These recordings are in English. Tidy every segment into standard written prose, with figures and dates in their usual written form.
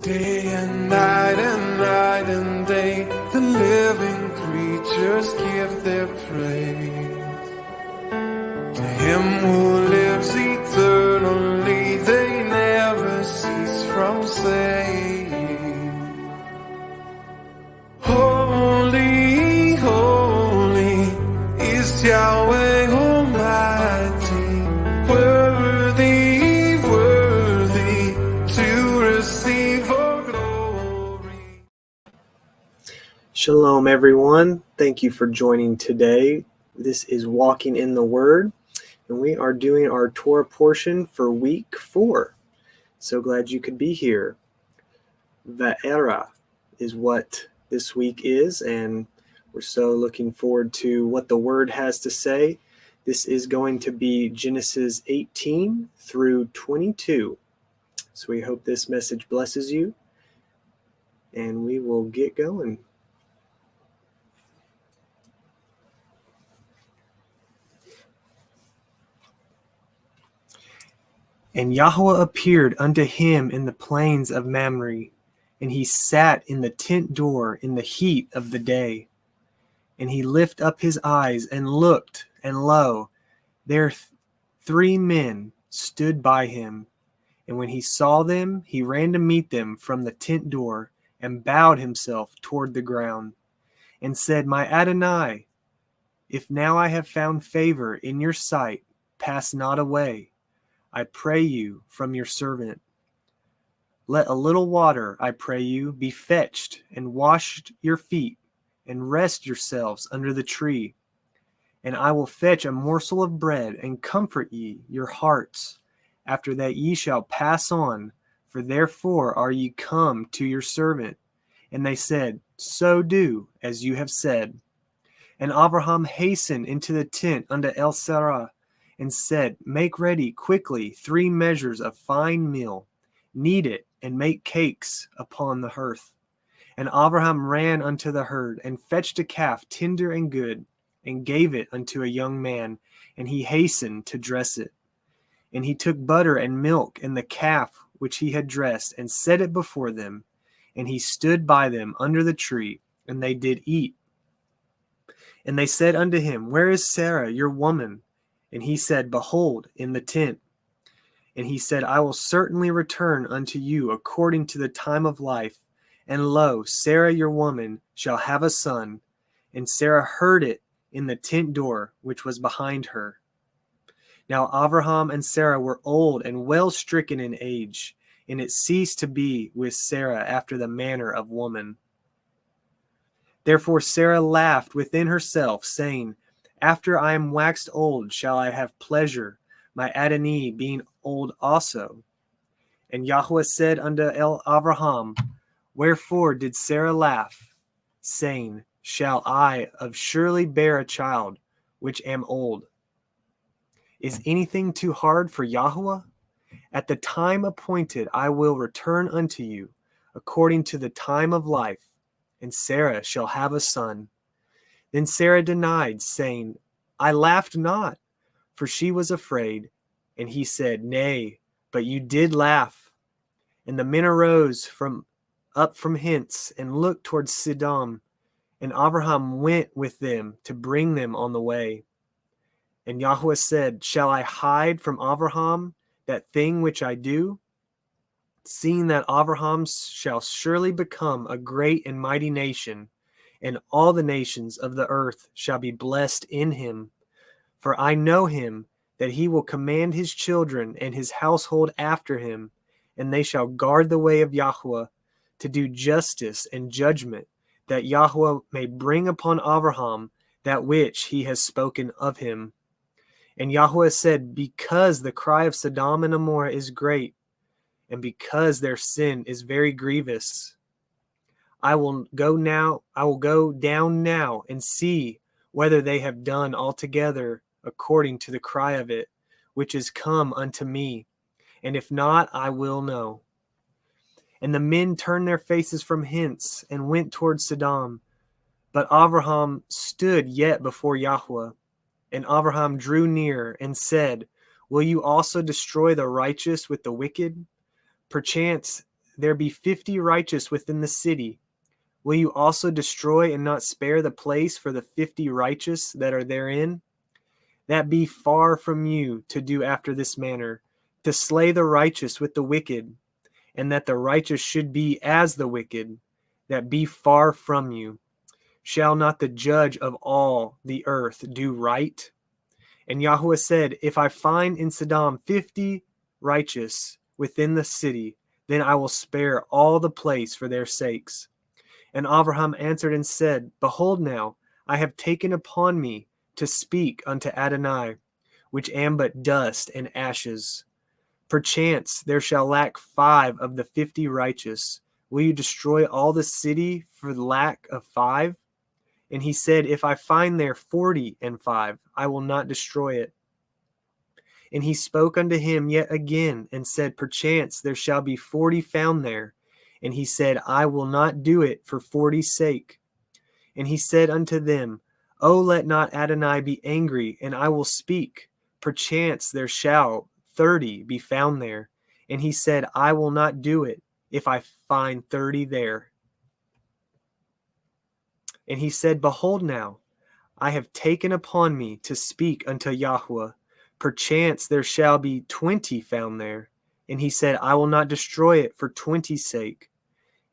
Day and night and day, the living creatures give their praise. To him who lives eternally, they never cease from saying, Holy, holy is Yahweh Almighty, worthy, worthy to receive all glory. Shalom, everyone. Thank you for joining today. This is Walking in the Word, and we are doing our Torah portion for week 4. So glad you could be here. Vayera is what this week is, and we're so looking forward to what the Word has to say. This is going to be Genesis 18 through 22. So we hope this message blesses you, and we will get going. And yahuah appeared unto him in the plains of Mamre, and he sat in the tent door in the heat of the day. And he lifted up his eyes and looked, and lo, there 3 men stood by him. And when he saw them, he ran to meet them from the tent door, and bowed himself toward the ground, and said, My Adonai, if now I have found favor in your sight, pass not away, I pray you, from your servant. Let a little water, I pray you, be fetched, and washed your feet, and rest yourselves under the tree. And I will fetch a morsel of bread, and comfort ye your hearts. After that ye shall pass on, for therefore are ye come to your servant. And they said, So do, as you have said. And Abraham hastened into the tent unto Sarah, and said, Make ready quickly 3 measures of fine meal, knead it, and make cakes upon the hearth. And Abraham ran unto the herd, and fetched a calf tender and good, and gave it unto a young man, and he hastened to dress it. And he took butter and milk, and the calf which he had dressed, and set it before them. And he stood by them under the tree, and they did eat. And they said unto him, Where is Sarah your woman? And he said, Behold, in the tent. And he said, I will certainly return unto you according to the time of life. And lo, Sarah your woman shall have a son. And Sarah heard it in the tent door which was behind her. Now Abraham and Sarah were old and well stricken in age, and it ceased to be with Sarah after the manner of woman. Therefore Sarah laughed within herself, saying, After I am waxed old shall I have pleasure, my Adonai being old also. And yahuah said unto Abraham, Wherefore did Sarah laugh, saying, Shall I of surely bear a child, which am old? Is anything too hard for yahuah? At the time appointed I will return unto you, according to the time of life, and Sarah shall have a son. Then Sarah denied, saying, I laughed not, for she was afraid. And he said, Nay, but you did laugh. And the men arose up from hence, and looked towards Sidom. And Abraham went with them to bring them on the way. And yahuah said, Shall I hide from Abraham that thing which I do? Seeing that Abraham shall surely become a great and mighty nation, and all the nations of the earth shall be blessed in him. For I know him, that he will command his children and his household after him, and they shall guard the way of yahuah, to do justice and judgment, that yahuah may bring upon Abraham that which he has spoken of him. And yahuah said, Because the cry of Sodom and Gomorrah is great, and because their sin is very grievous, I will go down now and see whether they have done altogether according to the cry of it, which is come unto me. And if not, I will know. And the men turned their faces from hence and went toward Sodom. But Abraham stood yet before yahuah. And Abraham drew near and said, Will you also destroy the righteous with the wicked? Perchance there be 50 righteous within the city, will you also destroy and not spare the place for the 50 righteous that are therein? That be far from you to do after this manner, to slay the righteous with the wicked, and that the righteous should be as the wicked, that be far from you. Shall not the judge of all the earth do right? And yahuah said, if I find in Sodom 50 righteous within the city, then I will spare all the place for their sakes. And Abraham answered and said, behold now, I have taken upon me to speak unto Adonai, which am but dust and ashes. Perchance there shall lack 5 of the 50 righteous. Will you destroy all the city for the lack of 5? And he said, if I find there 45, I will not destroy it. And he spoke unto him yet again, and said, perchance there shall be 40 found there. And he said, I will not do it for 40's sake. And he said unto them, O let not Adonai be angry, and I will speak. Perchance there shall 30 be found there. And he said, I will not do it, if I find 30 there. And he said, behold now, I have taken upon me to speak unto yahuah. Perchance there shall be 20 found there. And he said, I will not destroy it for 20's sake.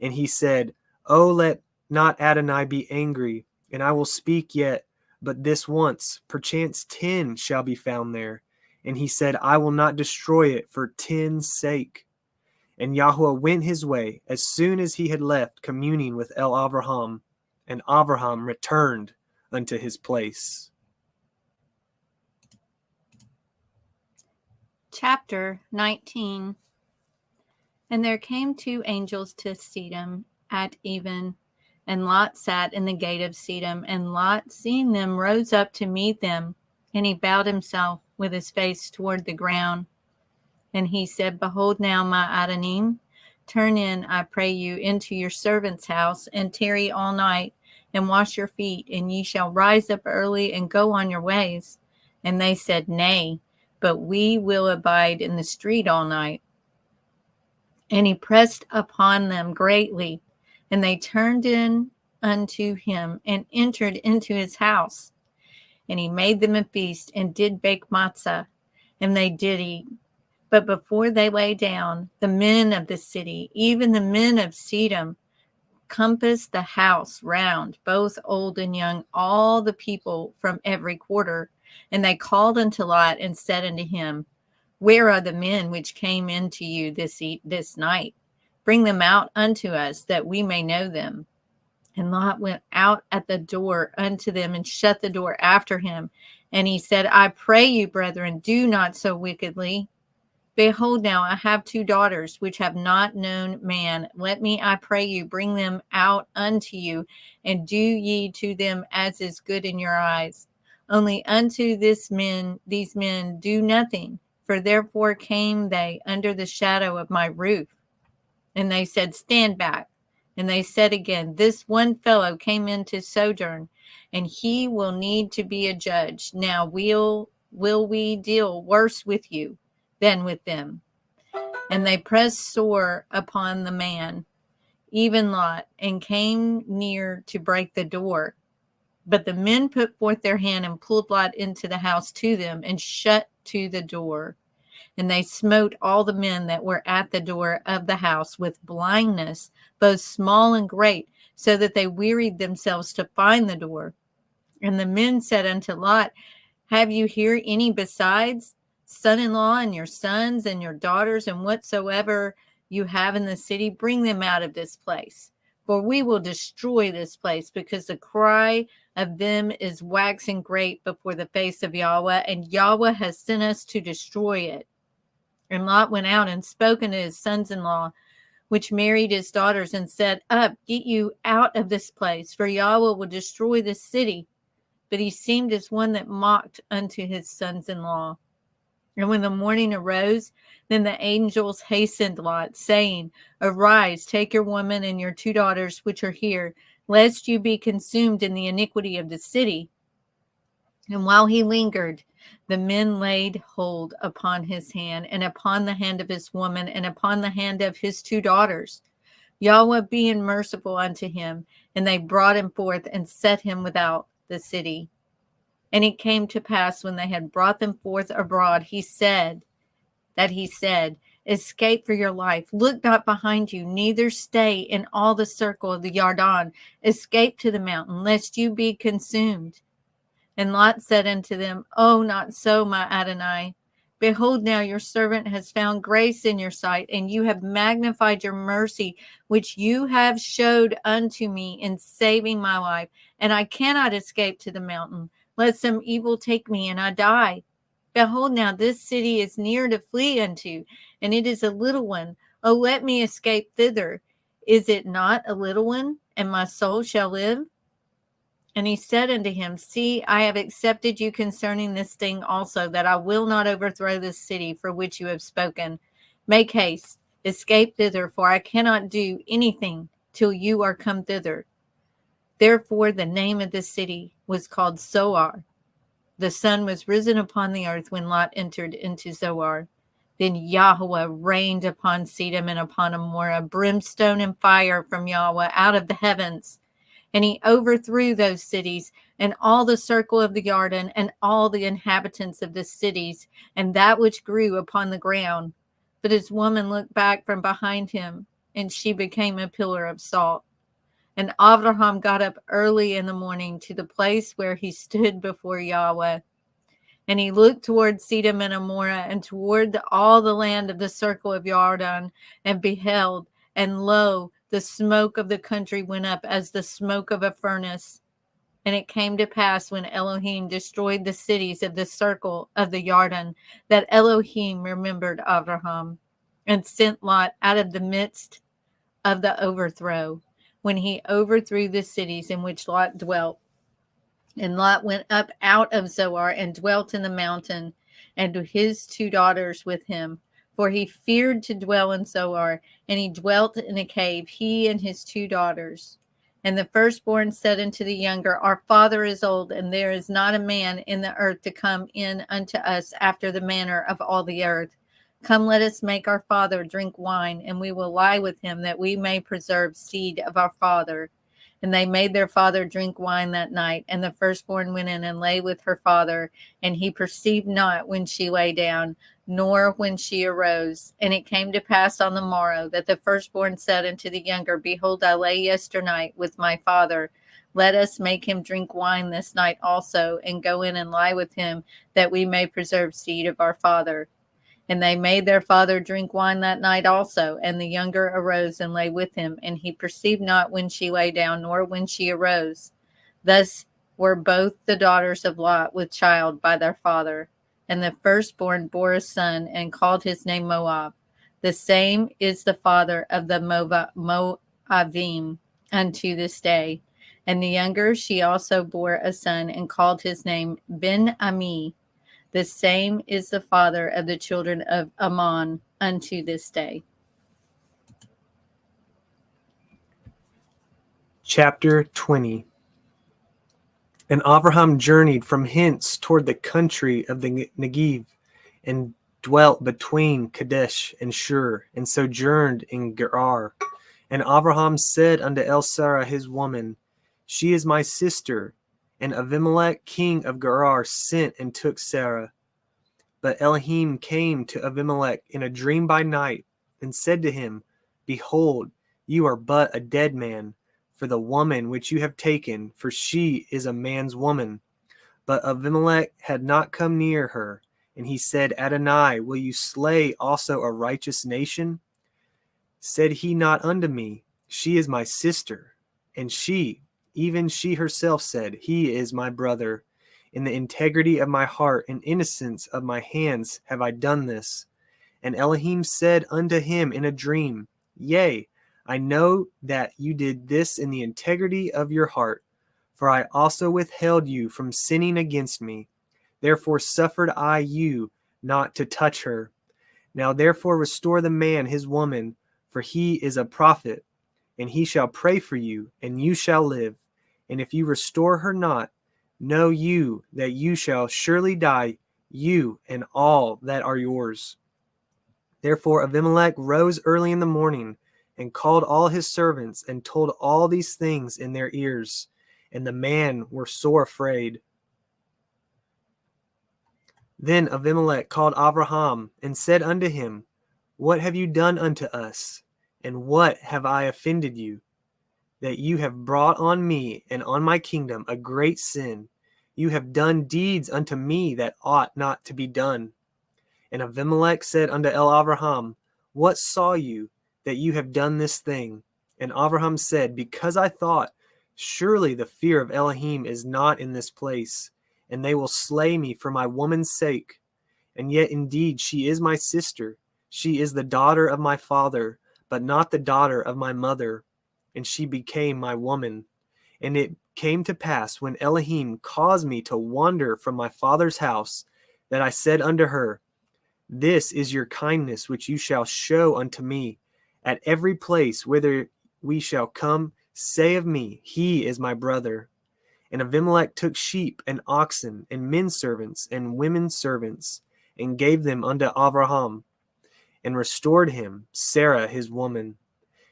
And he said, O let not Adonai be angry, and I will speak yet, but this once. Perchance 10 shall be found there. And he said, I will not destroy it for 10's sake. And yahuah went his way as soon as he had left communing with Abraham. And Abraham returned unto his place. Chapter 19. And there came 2 angels to Sedom at even, and Lot sat in the gate of Sedom. And Lot, seeing them, rose up to meet them, and he bowed himself with his face toward the ground. And he said, behold now, my Adonim, turn in, I pray you, into your servant's house, and tarry all night, and wash your feet, and ye shall rise up early and go on your ways. And they said, nay, but we will abide in the street all night. And he pressed upon them greatly, and they turned in unto him, and entered into his house. And he made them a feast, and did bake matzah, and they did eat. But before they lay down, the men of the city, even the men of Sedom, compassed the house round, both old and young, all the people from every quarter. And they called unto Lot, and said unto him, where are the men which came into you this night? Bring them out unto us, that we may know them. And Lot went out at the door unto them, and shut the door after him. And he said, I pray you, brethren, do not so wickedly. Behold, now I have 2 daughters, which have not known man. Let me, I pray you, bring them out unto you, and do ye to them as is good in your eyes. Only unto these men do nothing, for therefore came they under the shadow of my roof. And they said, stand back. And they said again, this one fellow came in to sojourn, and he will need to be a judge. Now will we deal worse with you than with them? And they pressed sore upon the man, even Lot, and came near to break the door. But the men put forth their hand, and pulled Lot into the house to them, and shut to the door. And they smote all the men that were at the door of the house with blindness, both small and great, so that they wearied themselves to find the door. And the men said unto Lot, have you here any besides? Son-in-law, and your sons, and your daughters, and whatsoever you have in the city, bring them out of this place. For we will destroy this place, because the cry of them is waxing great before the face of yahuah, and yahuah has sent us to destroy it. And Lot went out and spoke unto his sons-in-law, which married his daughters, and said, up, get you out of this place, for yahuah will destroy this city. But he seemed as one that mocked unto his sons-in-law. And when the morning arose, then the angels hastened Lot, saying, arise, take your woman and your 2 daughters which are here, lest you be consumed in the iniquity of the city. And while he lingered, The men laid hold upon his hand, and upon the hand of his woman, and upon the hand of his 2 daughters, yahuah being merciful unto him. And they brought him forth and set him without the city. And it came to pass, when they had brought them forth abroad, he said, escape for your life. Look not behind you, neither stay in all the circle of the Yarden. Escape to the mountain, lest you be consumed. And Lot said unto them, Oh, not so, my Adonai. Behold, now your servant has found grace in your sight, and you have magnified your mercy, which you have showed unto me in saving my life. And I cannot escape to the mountain, lest some evil take me and I die. Behold, now this city is near to flee unto, and it is a little one. Oh, let me escape thither. Is it not a little one, and my soul shall live? And he said unto him, See, I have accepted you concerning this thing also, that I will not overthrow this city for which you have spoken. Make haste, escape thither, for I cannot do anything till you are come thither. Therefore the name of the city was called Zoar. The sun was risen upon the earth when Lot entered into Zoar. Then yahuah rained upon Sedom and upon Amorah, brimstone and fire from yahuah out of the heavens. And he overthrew those cities, and all the circle of the Yarden, and all the inhabitants of the cities, and that which grew upon the ground. But his woman looked back from behind him, and she became a pillar of salt. And Abraham got up early in the morning to the place where he stood before yahuah. And he looked toward Sedom and Amorah, and toward all the land of the circle of Yarden, and beheld, and lo, the smoke of the country went up as the smoke of a furnace. And it came to pass, when Elohim destroyed the cities of the circle of the Yarden, that Elohim remembered Abraham, and sent Lot out of the midst of the overthrow, when he overthrew the cities in which Lot dwelt. And Lot went up out of Zoar, and dwelt in the mountain, and his 2 daughters with him. For he feared to dwell in Zoar, and he dwelt in a cave, he and his 2 daughters. And the firstborn said unto the younger, Our father is old, and there is not a man in the earth to come in unto us after the manner of all the earth. Come, let us make our father drink wine, and we will lie with him, that we may preserve seed of our father. And they made their father drink wine that night. And the firstborn went in and lay with her father, and he perceived not when she lay down, nor when she arose. And it came to pass on the morrow, that the firstborn said unto the younger, Behold, I lay yesternight with my father. Let us make him drink wine this night also, and go in and lie with him, that we may preserve seed of our father. And they made their father drink wine that night also. And the younger arose and lay with him, and he perceived not when she lay down, nor when she arose. Thus were both the daughters of Lot with child by their father. And the firstborn bore a son, and called his name Moab. The same is the father of the Moabim unto this day. And the younger, she also bore a son, and called his name Ben-Ami. The same is the father of the children of Ammon unto this day. Chapter 20. And Abraham journeyed from hence toward the country of the Negev, and dwelt between Kadesh and Shur, and sojourned in Gerar. And Abraham said unto Sarah his woman, She is my sister. And Abimelech king of Gerar sent and took Sarah. But Elohim came to Abimelech in a dream by night, and said to him, Behold, you are but a dead man, for the woman which you have taken, for she is a man's woman. But Abimelech had not come near her. And he said, Adonai, will you slay also a righteous nation? Said he not unto me, She is my sister? And she, even she herself said, He is my brother. In the integrity of my heart and innocence of my hands have I done this. And Elohim said unto him in a dream, Yea, I know that you did this in the integrity of your heart, for I also withheld you from sinning against me. Therefore suffered I you not to touch her. Now therefore restore the man his woman, for he is a prophet, and he shall pray for you, and you shall live. And if you restore her not, know you that you shall surely die, you and all that are yours." Therefore Abimelech rose early in the morning and called all his servants and told all these things in their ears, and the men were sore afraid. Then Abimelech called Abraham and said unto him, "What have you done unto us? And what have I offended you, that you have brought on me and on my kingdom a great sin? You have done deeds unto me that ought not to be done." And Abimelech said unto Abraham, "What saw you, that you have done this thing?" And Abraham said, "Because I thought, surely the fear of Elohim is not in this place, and they will slay me for my woman's sake. And yet indeed she is my sister. She is the daughter of my father, but not the daughter of my mother. And she became my woman. And it came to pass, when Elohim caused me to wander from my father's house, that I said unto her, This is your kindness which you shall show unto me. At every place whither we shall come, say of me, He is my brother." And Abimelech took sheep and oxen and men servants and women servants, and gave them unto Abraham, and restored him Sarah his woman.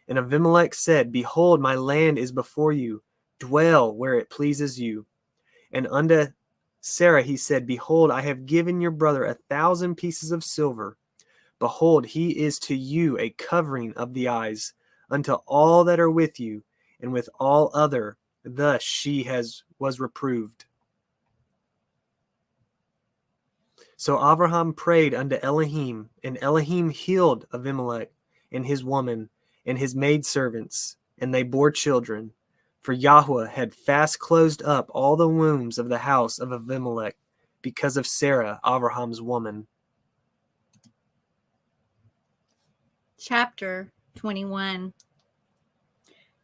And Abimelech said, "Behold, my land is before you. Dwell where it pleases you." And unto Sarah he said, "Behold, I have given your brother 1,000 pieces of silver. Behold, he is to you a covering of the eyes, unto all that are with you, and with all other. Thus she was reproved." So Abraham prayed unto Elohim, and Elohim healed Abimelech and his woman and his maidservants, and they bore children. For yahuah had fast closed up all the wombs of the house of Abimelech, because of Sarah, Abraham's woman. Chapter 21.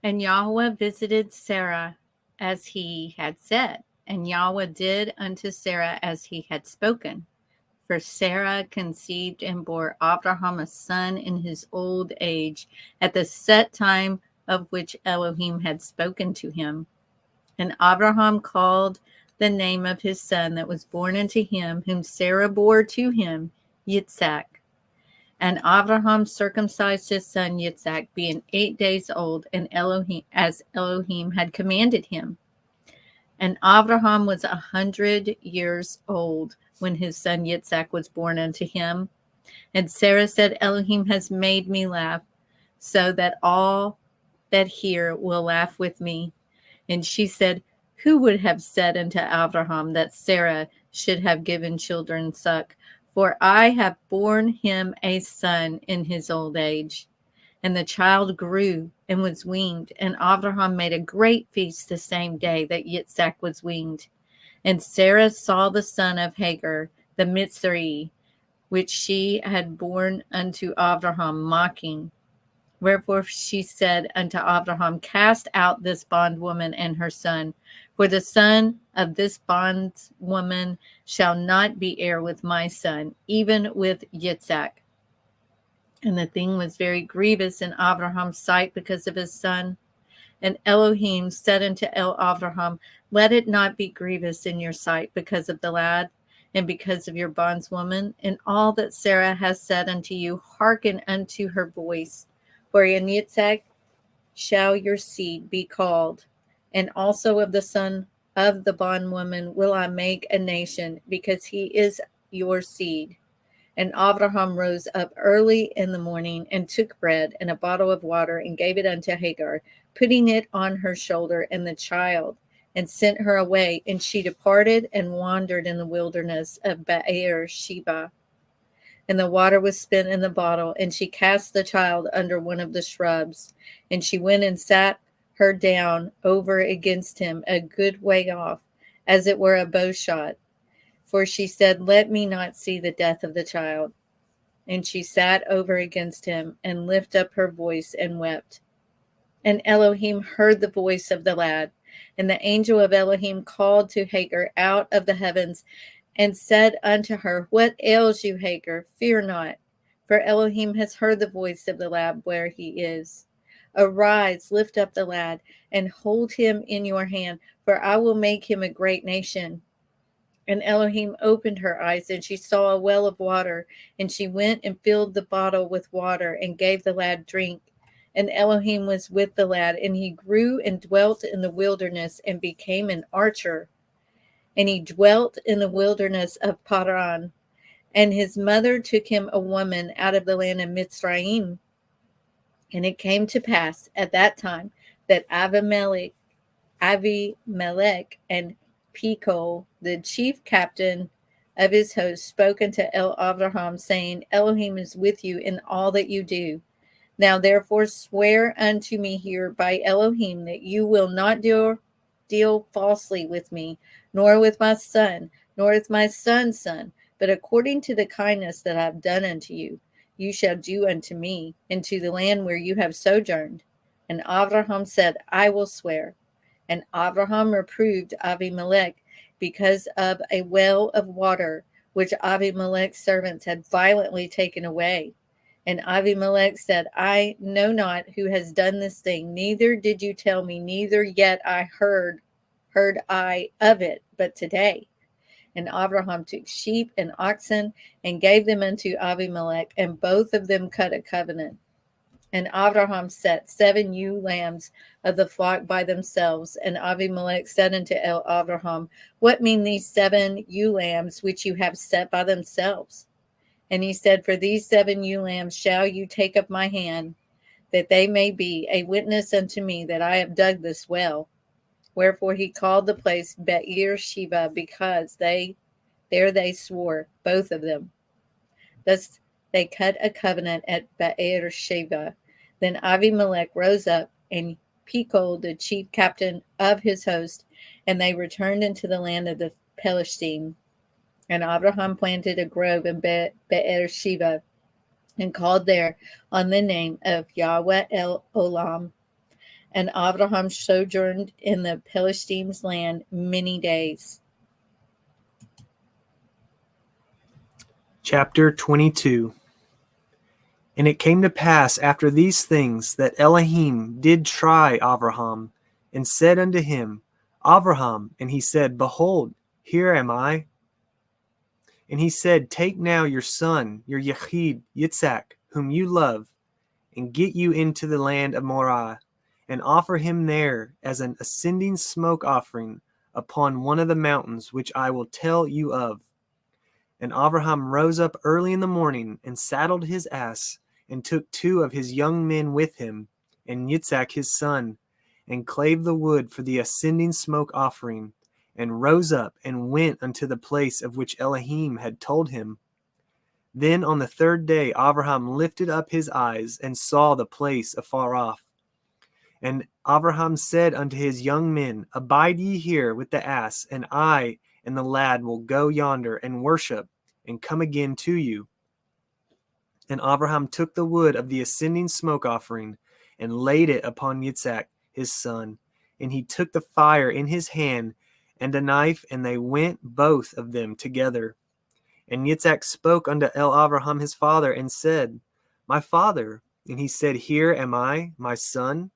And yahuah visited Sarah as he had said, and yahuah did unto Sarah as he had spoken. For Sarah conceived and bore Abraham a son in his old age, at the set time of which Elohim had spoken to him. And Abraham called the name of his son that was born unto him, whom Sarah bore to him, yhvh. And Abraham circumcised his son Yitzhak, being 8 days old, and as Elohim had commanded him. And Abraham was 100 years old when his son Yitzhak was born unto him. And Sarah said, "Elohim has made me laugh, so that all that hear will laugh with me." And she said, "Who would have said unto Abraham that Sarah should have given children suck? For I have borne him a son in his old age." And the child grew and was weaned, and Abraham made a great feast the same day that Yitzhak was weaned. And Sarah saw the son of Hagar, the Mitzri, which she had borne unto Abraham, mocking. Wherefore she said unto Abraham, "Cast out this bondwoman and her son, for the son of this bondwoman shall not be heir with my son, even with Yitzhak." And the thing was very grievous in Abraham's sight because of his son. And Elohim said unto Abraham, "Let it not be grievous in your sight because of the lad, and because of your bondswoman, and all that Sarah has said unto you, hearken unto her voice. For in Yitzhak shall your seed be called, and also of the son of the bondwoman will I make a nation, because he is your seed." And Abraham rose up early in the morning, and took bread and a bottle of water, and gave it unto Hagar, putting it on her shoulder and the child, and sent her away. And she departed and wandered in the wilderness of Beer-sheba. And the water was spent in the bottle, and she cast the child under one of the shrubs. And she went and sat her down over against him a good way off, as it were a bow shot. For she said, "Let me not see the death of the child." And she sat over against him, and lifted up her voice, and wept. And Elohim heard the voice of the lad. And the angel of Elohim called to Hagar out of the heavens, and said unto her, "What ails you, Hagar? Fear not, for Elohim has heard the voice of the lad where he is. Arise, lift up the lad, and hold him in your hand, for I will make him a great nation. And Elohim opened her eyes, and she saw a well of water. And she went and filled the bottle with water and gave the lad drink. And Elohim was with the lad, and he grew and dwelt in the wilderness and became an archer. And he dwelt in the wilderness of Paran. And his mother took him a woman out of the land of Mitzrayim. And it came to pass at that time that Avimelech and Pekol, the chief captain of his host, spoke unto Abraham, saying, Elohim is with you in all that you do. Now therefore swear unto me here by Elohim that you will not deal falsely with me, nor with my son, nor with my son's son, but according to the kindness that I have done unto you, you shall do unto me, and to the land where you have sojourned. And Abraham said, I will swear. And Abraham reproved Abimelech because of a well of water which Abimelech's servants had violently taken away. And Abimelech said, I know not who has done this thing, neither did you tell me, neither yet I heard I of it, but today. And Abraham took sheep and oxen and gave them unto Abimelech, and both of them cut a covenant. And Abraham set 7 ewe lambs of the flock by themselves. And Abimelech said unto Abraham, What mean these 7 ewe lambs which you have set by themselves? And he said, For these 7 ewe lambs shall you take of my hand, that they may be a witness unto me that I have dug this well. Wherefore he called the place Beer-sheba, because they swore, both of them. Thus they cut a covenant at Beer-sheba. Then Abimelech rose up, and Pekol, the chief captain of his host, and they returned into the land of the Pelishtim. And Abraham planted a grove in Beer-sheba, and called there on the name of Yahweh El Olam. And Abraham sojourned in the Pelishtim's land many days. Chapter 22. And it came to pass after these things that Elohim did try Abraham, and said unto him, Abraham, and he said, Behold, here am I. And he said, Take now your son, your yhvh, whom you love, and get you into the land of Moriah, and offer him there as an ascending smoke offering upon one of the mountains which I will tell you of. And Abraham rose up early in the morning, and saddled his ass, and took 2 of his young men with him, and yhvh his son, and clave the wood for the ascending smoke offering, and rose up, and went unto the place of which Elohim had told him. Then on the 3rd day Abraham lifted up his eyes, and saw the place afar off. And Abraham said unto his young men, Abide ye here with the ass, and I and the lad will go yonder and worship, and come again to you. And Abraham took the wood of the ascending smoke offering, and laid it upon yhvh his son. And he took the fire in his hand, and a knife, and they went both of them together. And yhvh spoke unto Abraham his father, and said, My father. And he said, Here am I, my son.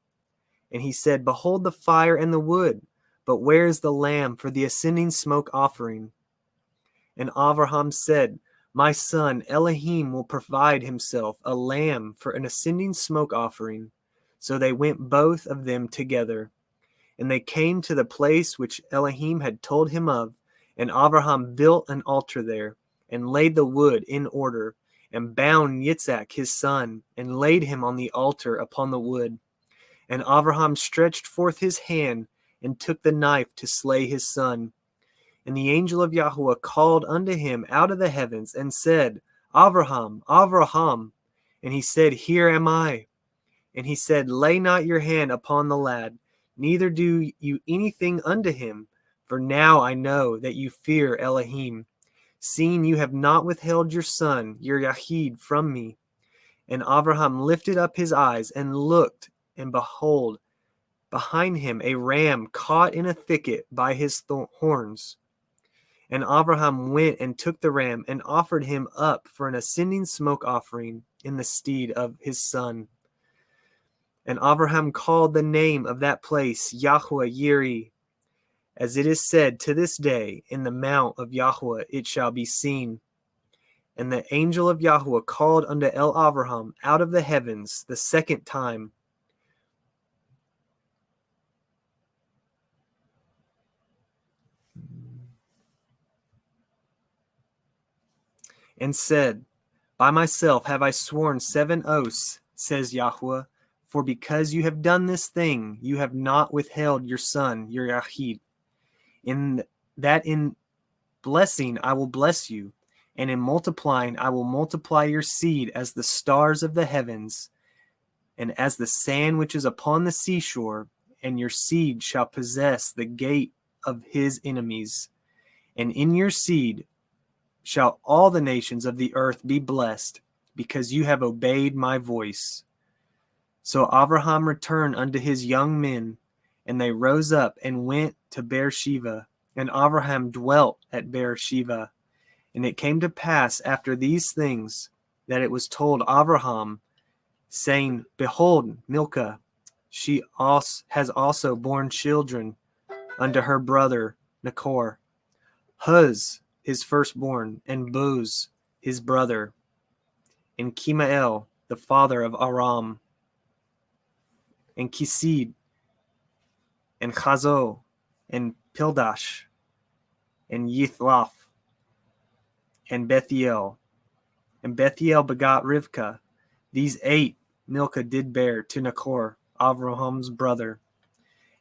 And he said, Behold the fire and the wood, but where is the lamb for the ascending smoke offering? And Abraham said, My son, Elohim will provide himself a lamb for an ascending smoke offering. So they went both of them together. And they came to the place which Elohim had told him of, and Abraham built an altar there, and laid the wood in order, and bound yhvh his son, and laid him on the altar upon the wood. And Abraham stretched forth his hand, and took the knife to slay his son. And the angel of yahuah called unto him out of the heavens, and said, Abraham, Abraham. And he said, Here am I. And he said, Lay not your hand upon the lad, neither do you anything unto him, for now I know that you fear Elohim, seeing you have not withheld your son, your yahid, from me. And Abraham lifted up his eyes, and looked, and behold, behind him a ram caught in a thicket by his horns. And Abraham went and took the ram, and offered him up for an ascending smoke offering in the stead of his son. And Abraham called the name of that place Yahuwah Yireh. As it is said to this day, in the mount of yahuah it shall be seen. And the angel of yahuah called unto Abraham out of the heavens the second time, and said, By myself have I sworn 7 oaths, says yahuah, for because you have done this thing, you have not withheld your son, your yahid. In blessing I will bless you, and in multiplying I will multiply your seed as the stars of the heavens, and as the sand which is upon the seashore, and your seed shall possess the gate of his enemies. And in your seed shall all the nations of the earth be blessed, because you have obeyed my voice. So Abraham returned unto his young men, and they rose up and went to Beersheba, and Abraham dwelt at Beersheba. And it came to pass after these things that it was told Abraham, saying, Behold, Milcah, she has also borne children unto her brother Nachor, Huz his firstborn, and Buz his brother, and Kimael the father of Aram, and Kisid, and Chazo, and Pildash, and Yithlaf, and Bethiel. And Bethiel begot Rivkah. These 8 Milcah did bear to Nachor, Abraham's brother.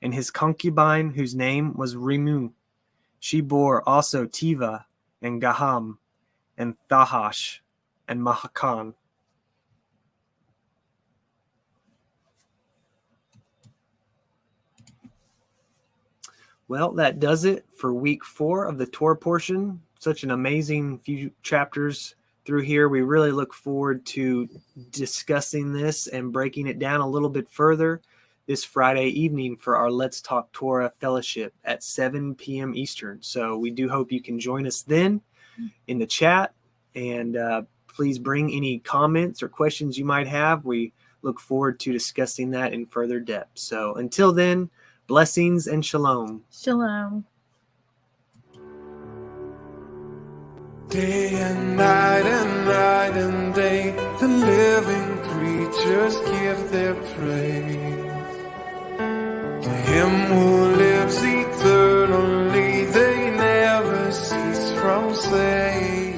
And his concubine, whose name was Rimu, she bore also Tiva, and Gaham, and Thahash, and Mahakan. Well, that does it for week 4 of the Torah portion. Such an amazing few chapters through here. We really look forward to discussing this and breaking it down a little bit further this Friday evening for our Let's Talk Torah fellowship at 7 p.m. Eastern. So we do hope you can join us then in the chat, and please bring any comments or questions you might have. We look forward to discussing that in further depth. So until then, blessings and shalom. Shalom. Day and night and day, the living creatures give their praise. To him who lives eternally, they never cease from saying,